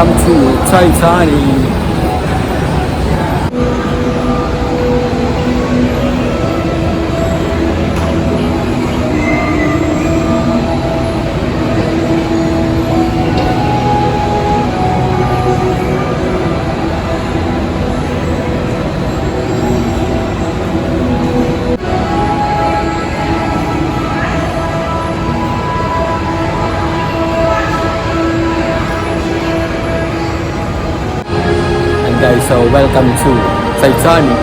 welcome to Titanic. Guys, so welcome to Titanic.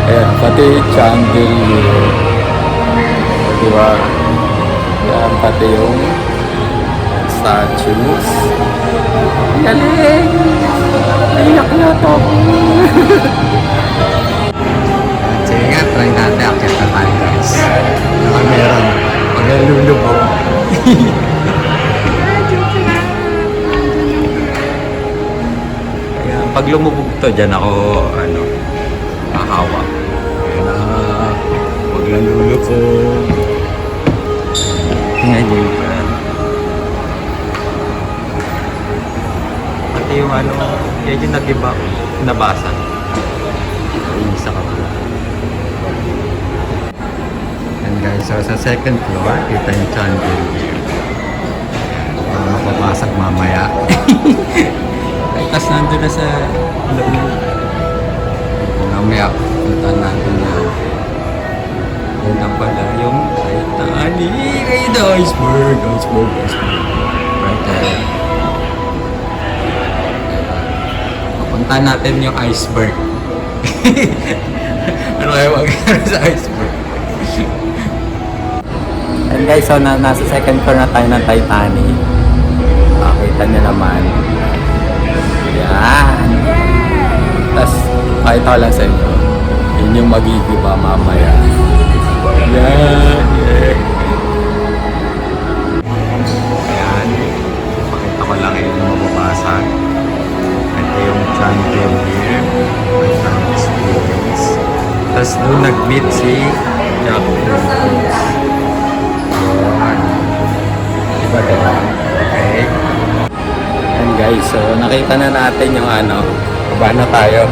Ayan, pati chandelier. Diba? Ayan, pati yung statues. Galing! Naiyak na to. Sige nga, try natin. Akit na tayo guys. Baka meron. Magalulubog. Pag lumubog to, dyan ako, nakahawak. Kaya na, huwag lang lulubog. Tingnan nyo yung pan. Pati yung yan yung nag-iba, nabasa. Yung isa ka pala. And guys, so sa second floor, kita yung chandelier. Mapapasag mamaya. Tapos nandun na sa loob na. Mamaya, puntaan natin na. Yan na pala yung Titanic. Ay, the iceberg. Right there. Papuntaan natin yung iceberg. Ano kaya mag-aaral sa iceberg? And guys, so nasa second floor na tayo ng Titanic. Makita niyo naman. Yan. Tapos, pakita ko lang sa inyo. Yun yung magigiba mamaya. Yan. Yeah. Ayan. Pakita ko lang yung mababasag. Ito yung chandelier. Ang experience. Tapos doon nag-meet si Jack Daniels. Ayan. Diba diba? Okay. And guys, so nakita na natin yung baba na tayo.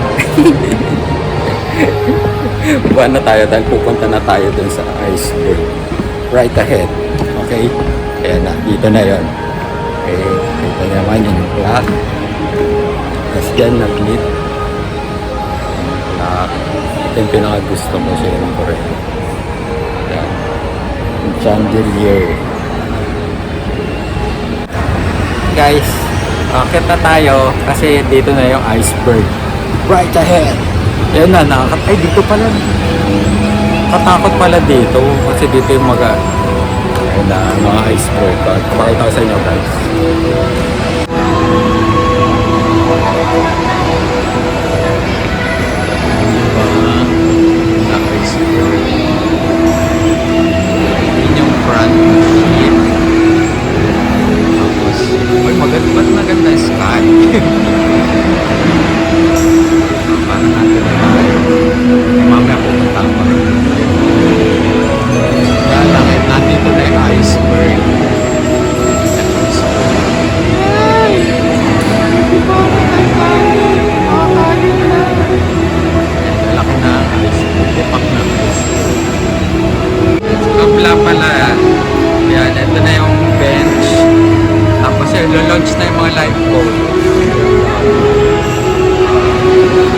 Baba na tayo dahil pupunta na tayo dun sa iceberg. Right ahead. Okay? Ayan na, dito na yon. Okay, kita naman yung clock. Tapos dyan nag-lit. Clock. Ito yung pinakagusto ko siya ng Korea. Ayan. Yung chandelier. Guys, akit na tayo kasi dito na yung iceberg. Right ahead. Yan na, ay dito pala. Katakot pala dito kasi dito yung mga iceberg. Pakita ko sa inyo guys. Yun yung front sheet. Ba't maganda sky? Parang natin na tayo. Mamaya pupunta ko rin. Kaya lang, nandito na yung iceberg. Laki na iceberg. Tipak na iceberg. Kabla pala. Yan, ito na yung bench. Tapos launch na yung mga lifeboat.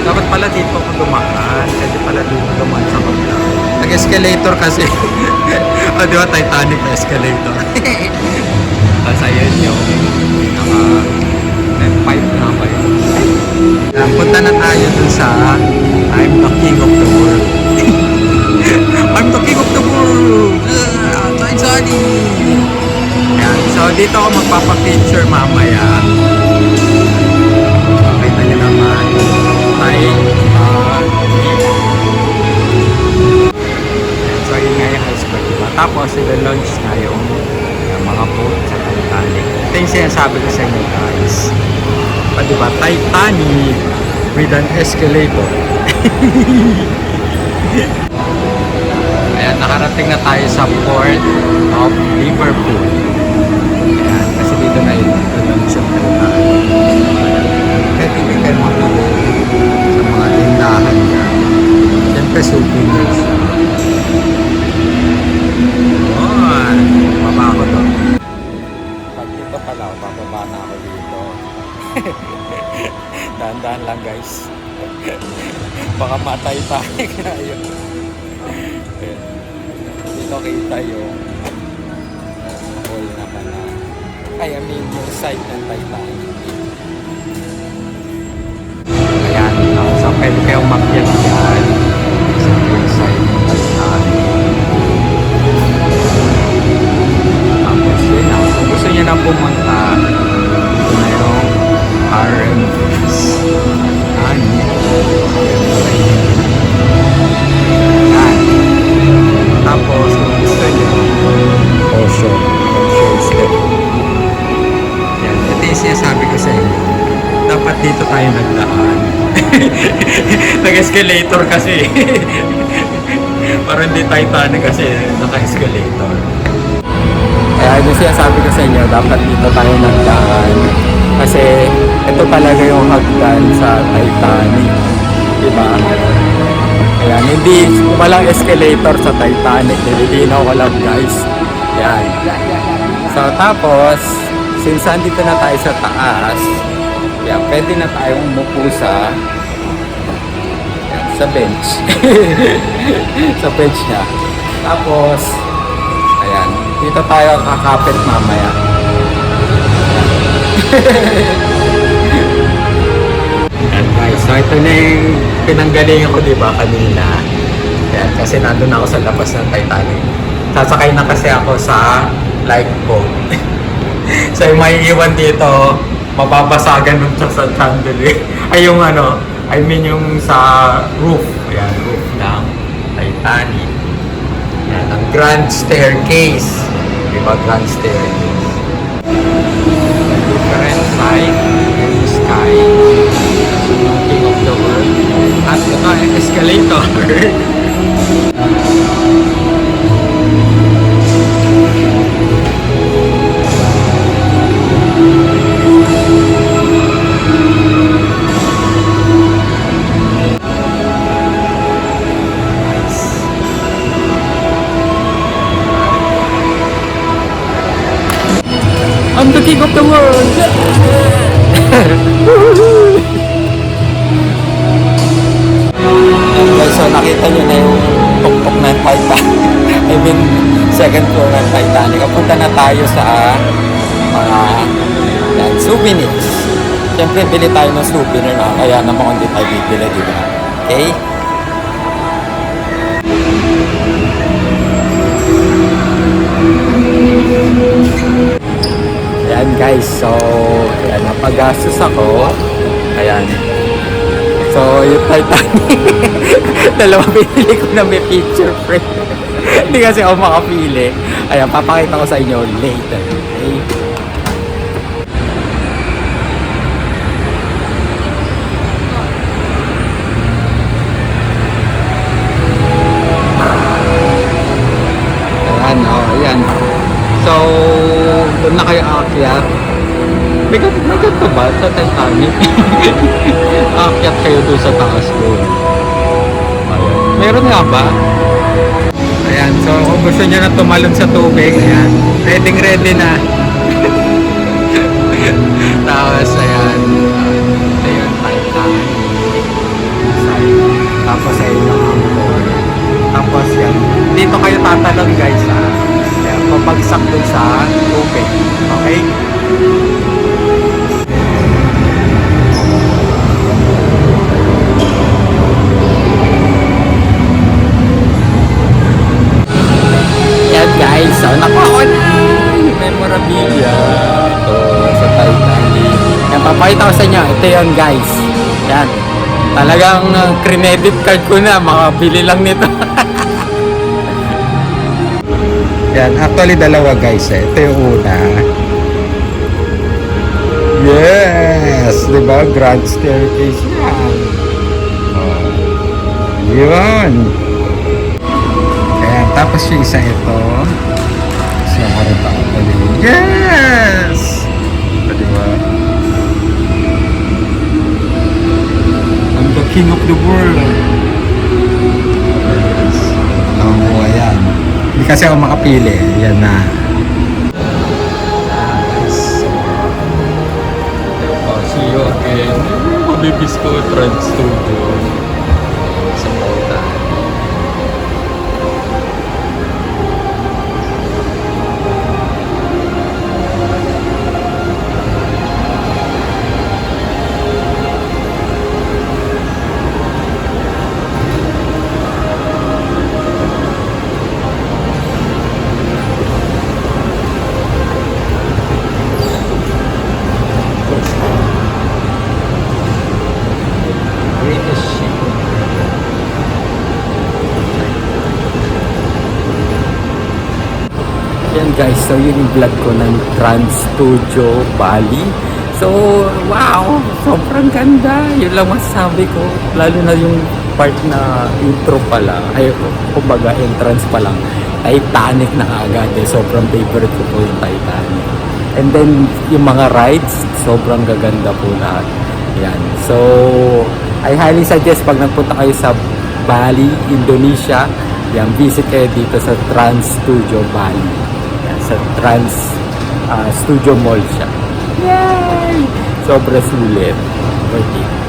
Dapat pala dito ako dumaan. Kasi pala dito dumaan sa kabila. Nag-escalator kasi. O diba Titanic na escalator. Tapos ayun yung pipe na ba yun. Punta na tayo dun sa I'm the king of the world. I'm the king of the world. Titanic. Yan. So dito ako magpapapicture mamaya. Kita nyo naman. So yun nga yung iceberg, diba? Tapos i-launch na yung mga boat sa Titanic. Ito yung sinasabi ko sa inyo guys. Diba? Titanic with an escalator. Ayan, nakarating na tayo sa port of Liverpool. Ayan, kasi dito na yun. Ito lang siya. pag dito pala, bababa na ako dito. Dahan-dahan lang guys. Baka matay tayo kayo. Dito kita yung hole naman na, I mean yung side ng Titanic. Ayan, so pwede kayong makyat yan sa yung side ng Titanic. Tapos yun na, kung gusto nyo na pumunta, ito na yung RMS. Tapos kung gusto nyo, Osho step. Yan, ito yung sinasabi ko sa inyo. Dapat dito tayo nagdaan. Nag-escalator kasi. Parang hindi Titanic kasi naka-escalator. Kaya yung sinasabi ko sa inyo, dapat dito tayo nagdaan. Kasi ito talaga yung hagdan sa Titanic. Diba? Ayan, hindi, walang escalator sa Titanic. Nililinaw ko lang guys. Yan. So tapos, since andito na tayo sa taas, yan, pwede na tayong umupo sa bench. Sa bench niya. Tapos, ayan, dito tayo kakapit mamaya. Ayan guys, so ito na yung pinanggalingan ko diba kanina. Ayan, kasi nandun ako sa labas ng Titanic. Sasakay na kasi ako sa lifeboat. So yung maiiwan dito, mababasagan nung sa chandelier. Ay yung ano, I mean yung sa roof. Ayan, roof ng Titanic. Ayan, ang grand staircase. Diba, grand staircase. Different side, yung sky, king of the world. At ito ay escalator. I'm the king of the world! Guys, so nakita nyo na yung tuktok ng Titanic. I mean, second floor ng Titanic. Punta na tayo sa mga souvenirs. Siyempre, bili tayo ng souvenir na. Kaya naman kung di tayo bibili, di ba? Okay? Ayan guys, so ayan, napagastos ako. Ayan. So, yung Titanic. Dalawa pinili ko na may picture frame. Hindi kasi ako makapili. Ayan, papakita ko sa inyo later. Okay? Ayan, oh, ayan. So, doon na kayo aakyat. May ganito ba sa Titanic? Aakyat kayo doon sa taas doon. Ayan. Meron nga ba? Ayan, so kung gusto nyo na tumalon sa tubig, ayan, ready na. Tapos, ayan. Ayan, Titanic. Tapos, ayan yung angkor. Tapos, yan. Dito kayo tatalon guys, ha. Ayan, pabagsak dun sa tubig. Okay? Yan guys, so nakuha na yung memorabilia ito sa Titanic. Yan, papakita ko sa inyo. Ito yun guys. Yan. Talagang credit card ko na. Makabili lang nito. Yan, actually dalawa guys eh. Ito yung una. Yes! Diba? Grand staircase yan. Oh. Yun. Ayan, tapos yung isa ito. So, harap ako pali. Yes! Diba? I'm the king of the world. Yes. Ayan. Hindi kasi ako makapili. Yan na. Yes. Miss ko Trans Studio sa Bautan. Greatest ship. Yan guys, so yun yung vlog ko ng Trans Studio Bali. So, wow! Sobrang ganda! Yun lang masasabi ko. Lalo na yung part na intro pala. Ay, kumbaga, entrance pa lang. Titanic na agad eh. Sobrang favorite ko po yung Titanic. And then, yung mga rides, sobrang gaganda po lahat. Yan. So, I highly suggest pag nagpunta kayo sa Bali, Indonesia, yan, visit kayo dito sa Trans Studio Bali. Yan, sa Trans Studio Mall siya. Yay! Sobrang sulit. Worth it.